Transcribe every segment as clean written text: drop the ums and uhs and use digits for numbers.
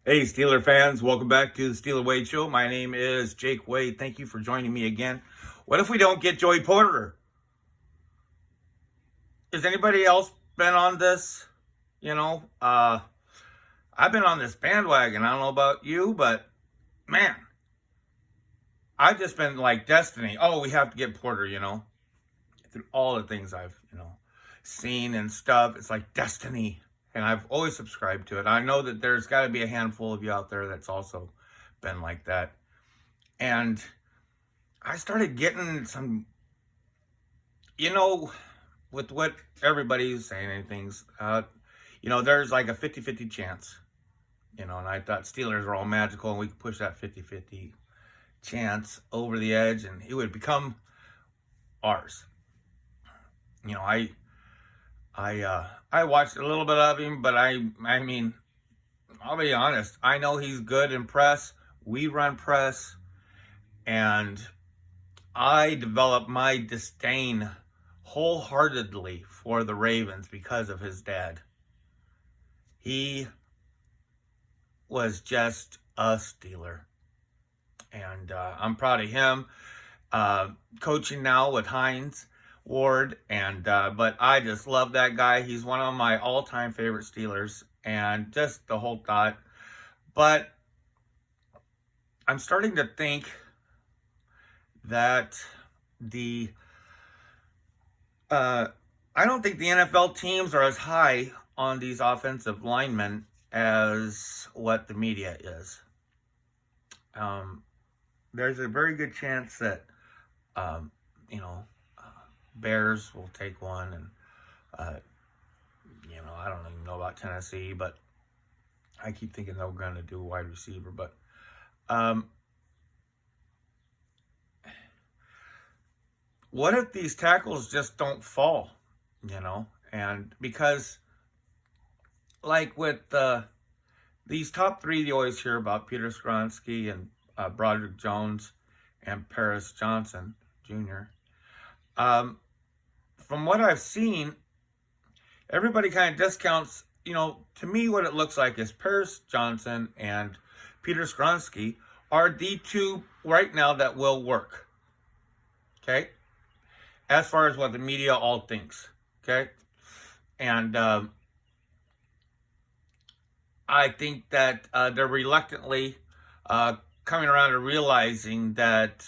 Hey, Steeler fans, welcome back to the Steeler Wade Show. My name is Jake Wade. Thank you for joining me again. What if we don't get Joey Porter? Has anybody else been on this? You know, I've been on this bandwagon. I don't know about you, but man, I've just been like destiny. Oh, we have to get Porter, through all the things I've seen and stuff. It's like destiny. And I've always subscribed to it. I know that there's got to be a handful of you out there that's also been like that. And I started getting some, you know, with what everybody's saying and things, there's like a 50-50 chance, and I thought Steelers are all magical and we could push that 50-50 chance over the edge and it would become ours. You know, I watched a little bit of him, but I mean, I'll be honest. I know he's good in press. We run press, and I developed my disdain wholeheartedly for the Ravens because of his dad. He was just a Steeler, and I'm proud of him. Coaching now with Hines Ward, and but I just love that guy. He's one of my all-time favorite Steelers, and just the whole thought. But I'm starting to think that I don't think the NFL teams are as high on these offensive linemen as what the media is. There's a very good chance that um, you know Bears will take one, and I don't even know about Tennessee, but I keep thinking they're going to do a wide receiver. But what if these tackles just don't fall? And because like with these top three, you always hear about Peter Skronsky and Broderick Jones and Paris Johnson Jr. From what I've seen, everybody kind of discounts, to me what it looks like is Paris Johnson and Peter Skronsky are the two right now that will work. Okay? As far as what the media all thinks. Okay? And I think that they're reluctantly coming around to realizing that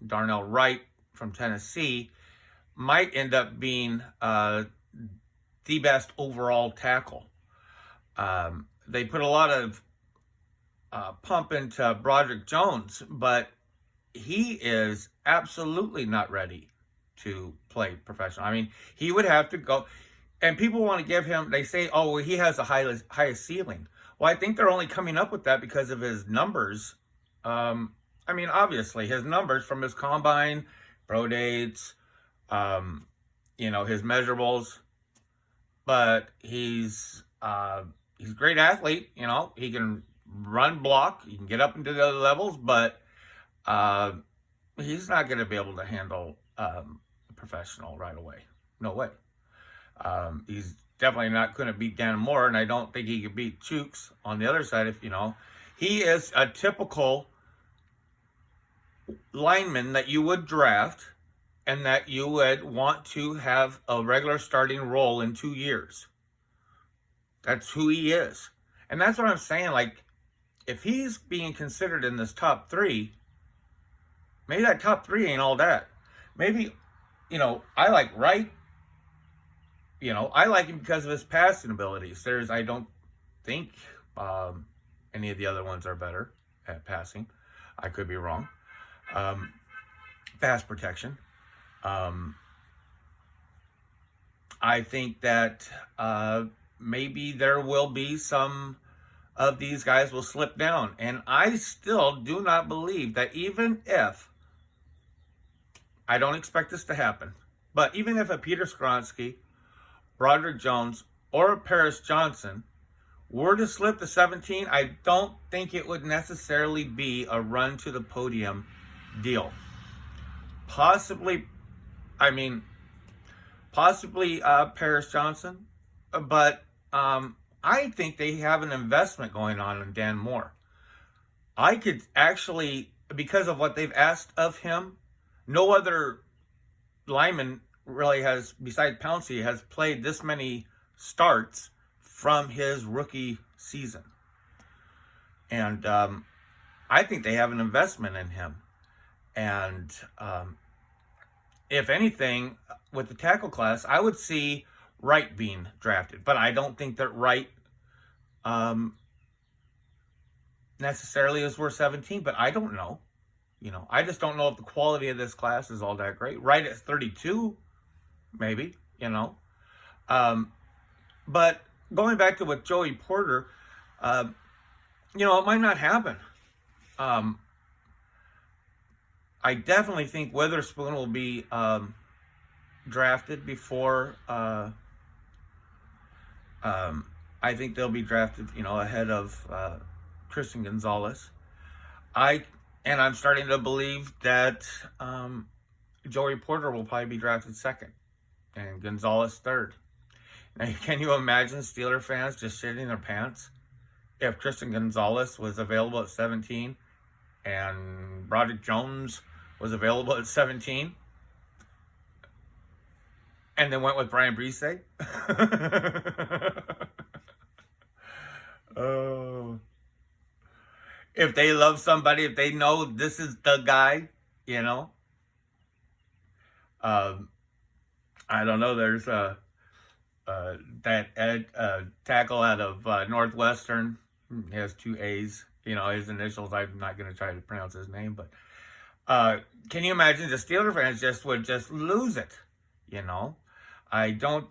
Darnell Wright from Tennessee might end up being the best overall tackle. They put a lot of pump into Broderick Jones, but he is absolutely not ready to play professional. I mean, he would have to go, and people want to give him, they say, oh, well, he has the highest ceiling. Well, I think they're only coming up with that because of his numbers. Obviously, his numbers from his combine, pro dates, his measurables, but he's a great athlete. He can run, block, he can get up into the other levels, but he's not going to be able to handle a professional right away. No way. He's definitely not going to beat Dan Moore, and I don't think he could beat Chooks on the other side. He is a typical lineman that you would draft and that you would want to have a regular starting role in 2 years. That's who he is. And that's what I'm saying. Like, if he's being considered in this top three, maybe that top three ain't all that. Maybe, I like Wright. I like him because of his passing abilities. I don't think any of the other ones are better at passing. I could be wrong. Pass protection. I think that maybe there will be some of these guys will slip down. And I still do not believe that even if, I don't expect this to happen, but even if a Peter Skronsky, Broderick Jones, or a Paris Johnson were to slip to 17, I don't think it would necessarily be a run to the podium deal. Possibly Paris Johnson, but I think they have an investment going on in Dan Moore. I could actually, because of what they've asked of him, no other lineman really has, besides Pouncey, has played this many starts from his rookie season. And I think they have an investment in him. And if anything, with the tackle class, I would see Wright being drafted. But I don't think that Wright necessarily is worth 17, but I don't know. I just don't know if the quality of this class is all that great. Right at 32, maybe, But going back to with Joey Porter, it might not happen. I definitely think Witherspoon will be drafted before. I think they'll be drafted, ahead of Christian Gonzalez. I'm starting to believe that Joey Porter will probably be drafted second and Gonzalez third. Now, can you imagine Steeler fans just shitting their pants if Christian Gonzalez was available at 17 and Broderick Jones was available at 17 and then went with Brian Brise? Oh. If they love somebody, if they know this is the guy, I don't know. There's that tackle out of Northwestern. He has 2 A's. His initials. I'm not going to try to pronounce his name, but can you imagine the Steeler fans would just lose it? I don't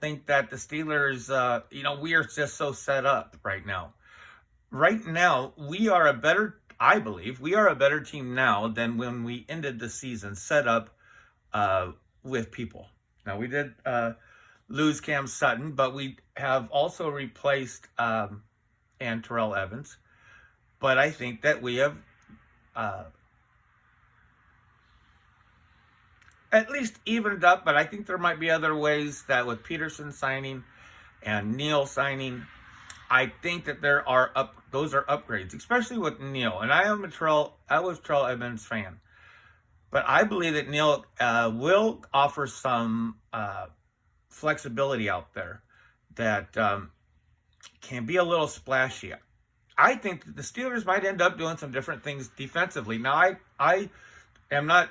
think that the Steelers. We are just so set up right now. Right now, I believe we are a better team now than when we ended the season set up with people. Now, we did lose Cam Sutton, but we have also replaced and Terrell Evans. But I think that we have at least evened up, but I think there might be other ways that with Peterson signing and Neal signing, I think that those are upgrades, especially with Neal. And I was Terrell Evans fan. But I believe that Neal will offer some flexibility out there that can be a little splashy. I think that the Steelers might end up doing some different things defensively. Now, I am not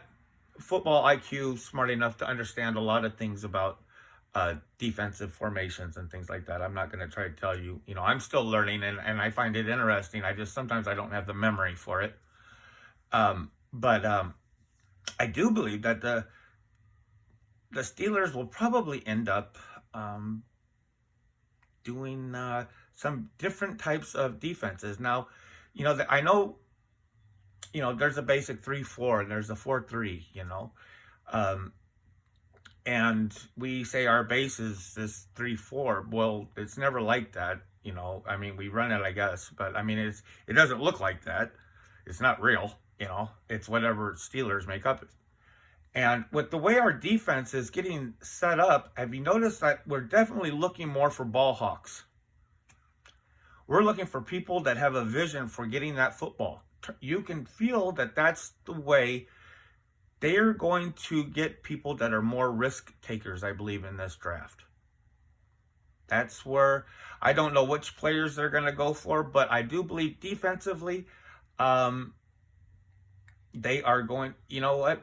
football IQ smart enough to understand a lot of things about defensive formations and things like that. I'm not going to try to tell you, I'm still learning and I find it interesting. Sometimes I don't have the memory for it. But I do believe that the Steelers will probably end up doing some different types of defenses. Now, I know, there's a basic 3-4 and there's a 4-3, and we say our base is this 3-4. Well, it's never like that, we run it, I guess, but it doesn't look like that. It's not real, it's whatever Steelers make up. And with the way our defense is getting set up, have you noticed that we're definitely looking more for ball hawks? We're looking for people that have a vision for getting that football. You can feel that that's the way they are going to get people that are more risk takers, I believe, in this draft. That's where I don't know which players they're going to go for, but I do believe defensively, they are going,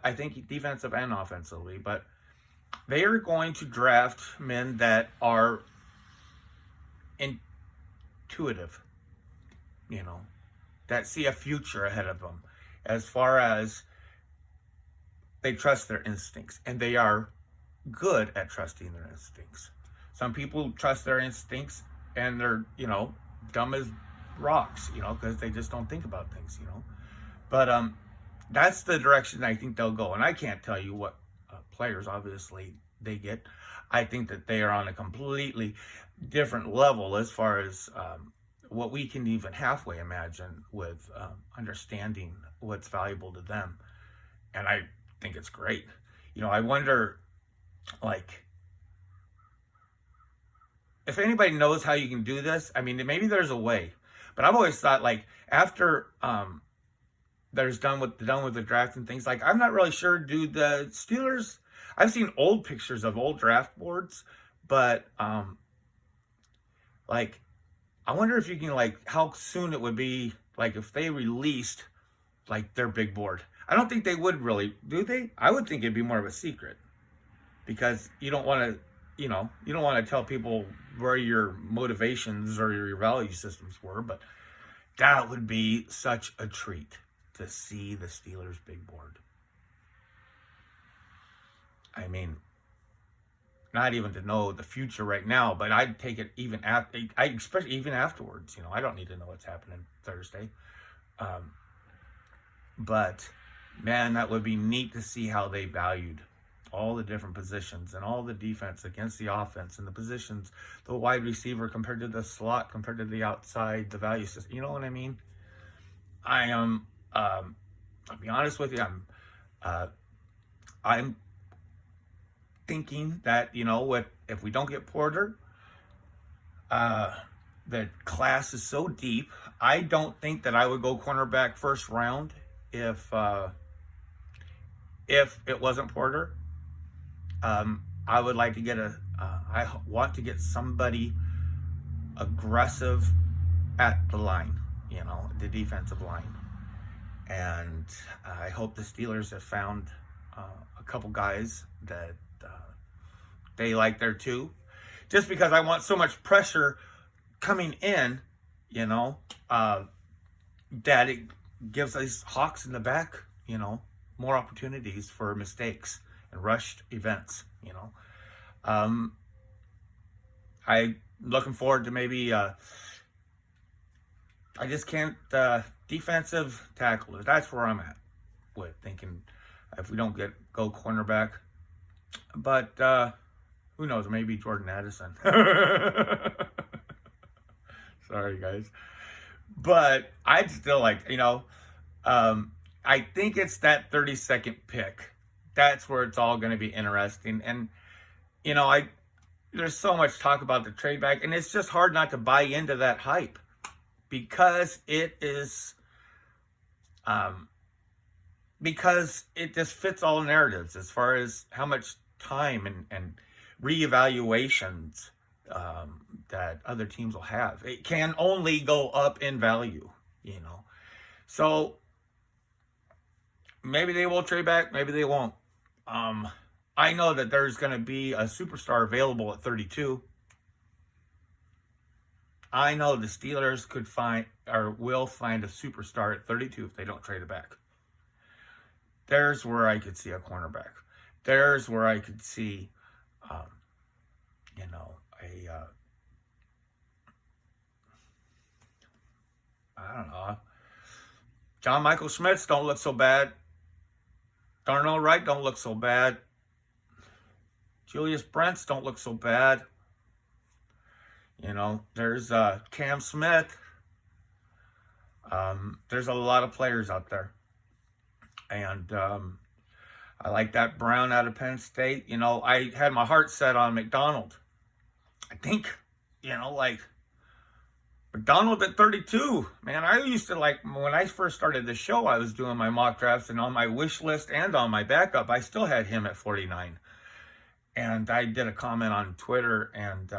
I think defensive and offensively, but they are going to draft men that are intuitive, that see a future ahead of them as far as they trust their instincts, and they are good at trusting their instincts. Some people trust their instincts and they're, dumb as rocks, because they just don't think about things, But that's the direction I think they'll go. And I can't tell you what players, obviously, they get. I think that they are on a completely different level as far as what we can even halfway imagine with understanding what's valuable to them. And I think it's great. if anybody knows how you can do this, I mean, maybe there's a way. But I've always thought, like, after there's done with the draft and things, like, I'm not really sure, do the Steelers, I've seen old pictures of old draft boards, but like, I wonder if you can, like, how soon it would be, like, if they released, like, their big board. I don't think they would really, do they? I would think it'd be more of a secret, because you don't want to, you don't want to tell people where your motivations or your value systems were, but that would be such a treat to see the Steelers big board. I mean, not even to know the future right now, but I'd take it even after, especially even afterwards. I don't need to know what's happening Thursday. But man, that would be neat to see how they valued all the different positions and all the defense against the offense and the positions, the wide receiver compared to the slot, compared to the outside, the value system. You know what I mean? I am, I'll be honest with you, I'm thinking that, if we don't get Porter, the class is so deep. I don't think that I would go cornerback first round if it wasn't Porter. I would like to get I want to get somebody aggressive at the line, the defensive line. And I hope the Steelers have found a couple guys that they like there too. Just because I want so much pressure coming in, that it gives these Hawks in the back, more opportunities for mistakes and rushed events, I'm looking forward to maybe, I just can't, defensive tackle. That's where I'm at with thinking if we don't go cornerback. But, who knows, maybe Jordan Addison. Sorry, guys. But I'd still like, I think it's that 32nd pick. That's where it's all going to be interesting. And, there's so much talk about the trade back, and it's just hard not to buy into that hype, because it is, because it just fits all narratives as far as how much time and reevaluations that other teams will have. It can only go up in value, So maybe they will trade back, maybe they won't. I know that there's going to be a superstar available at 32. I know the Steelers could find or will find a superstar at 32 if they don't trade it back. There's where I could see a cornerback. There's where I could see, I don't know. John Michael Schmitz don't look so bad. Darnell Wright don't look so bad. Julius Brents don't look so bad. There's Cam Smith. There's a lot of players out there. And I like that Brown out of Penn State. I had my heart set on McDonald. I think, McDonald at 32. Man, I used to, when I first started the show, I was doing my mock drafts, and on my wish list and on my backup, I still had him at 49. And I did a comment on Twitter, and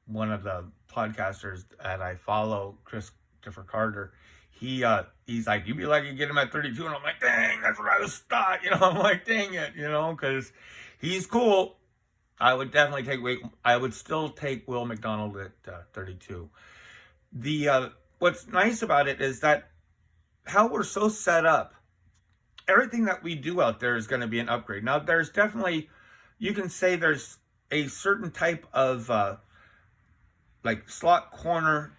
one of the podcasters that I follow, Christopher Carter, he's like, you'd be lucky to get him at 32. And I'm like, dang, that's what I was thought. I'm like, dang it, because he's cool. I would still take Will McDonald at 32. What's nice about it is that how we're so set up, everything that we do out there is going to be an upgrade. Now, there's definitely, you can say there's a certain type of slot corner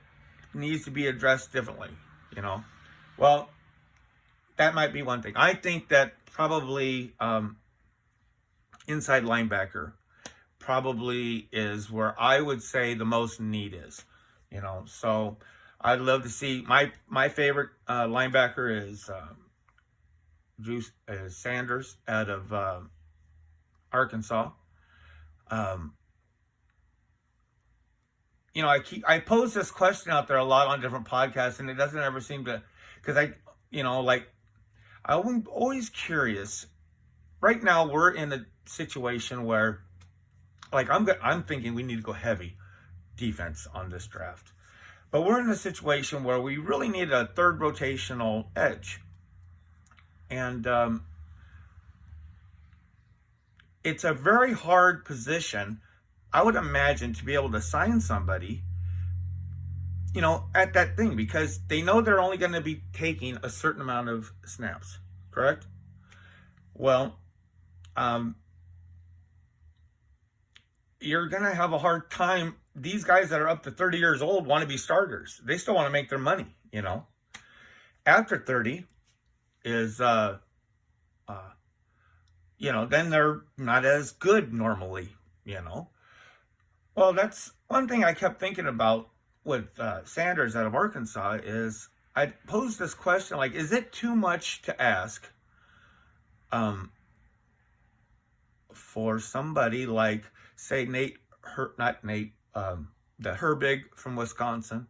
needs to be addressed differently, Well, that might be one thing. I think that probably inside linebacker probably is where I would say the most need is, So I'd love to see, my favorite linebacker is Sanders out of Arkansas. I pose this question out there a lot on different podcasts, and it doesn't ever seem to, because I'm always curious. Right now, we're in a situation where, I'm thinking we need to go heavy defense on this draft, but we're in a situation where we really need a third rotational edge, and it's a very hard position, I would imagine, to be able to sign somebody, at that thing, because they know they're only going to be taking a certain amount of snaps, correct? Well, you're going to have a hard time. These guys that are up to 30 years old want to be starters. They still want to make their money, After 30 is, then they're not as good normally, Well, that's one thing I kept thinking about with Sanders out of Arkansas is I posed this question, is it too much to ask for somebody like, say, the Herbig from Wisconsin,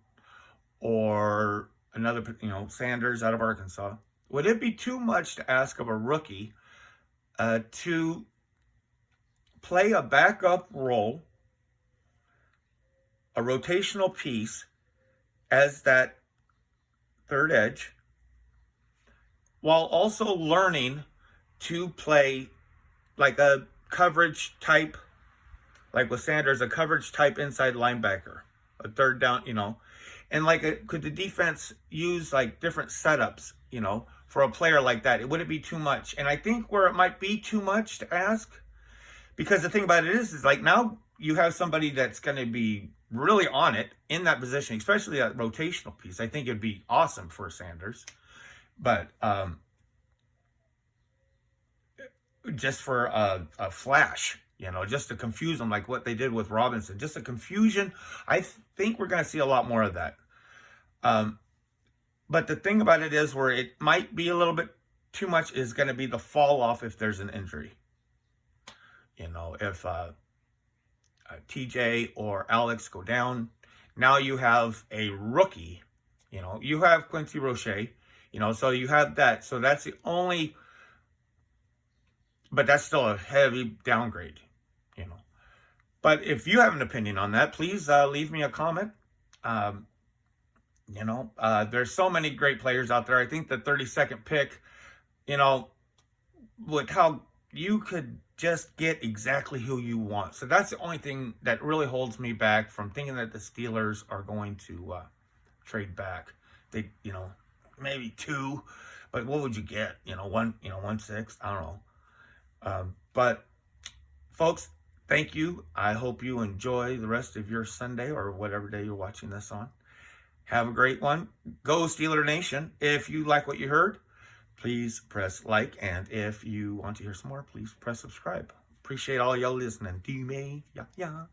or another, Sanders out of Arkansas? Would it be too much to ask of a rookie to play a backup role, a rotational piece, as that third edge, while also learning to play like a coverage type, like with Sanders, a coverage type inside linebacker, a third down, and could the defense use different setups, for a player like that? It wouldn't be too much. And I think where it might be too much to ask, because the thing about it is now you have somebody that's going to be really on it in that position, especially that rotational piece. I think it'd be awesome for Sanders, but just for a flash, just to confuse them, like what they did with Robinson, just a confusion. I think we're going to see a lot more of that. But the thing about it is, where it might be a little bit too much, is going to be the fall off if there's an injury. If TJ or Alex go down, now you have a rookie. You have Quincy Roche. So you have that. So that's the only. But that's still a heavy downgrade. But if you have an opinion on that, please leave me a comment. There's so many great players out there. I think the 32nd pick, with how you could just get exactly who you want. So that's the only thing that really holds me back from thinking that the Steelers are going to trade back. They, maybe two, but what would you get? 1/6. I don't know. But folks, thank you. I hope you enjoy the rest of your Sunday, or whatever day you're watching this on. Have a great one. Go Steeler Nation. If you like what you heard, please press like. And if you want to hear some more, please press subscribe. Appreciate all y'all listening to me. Yeah.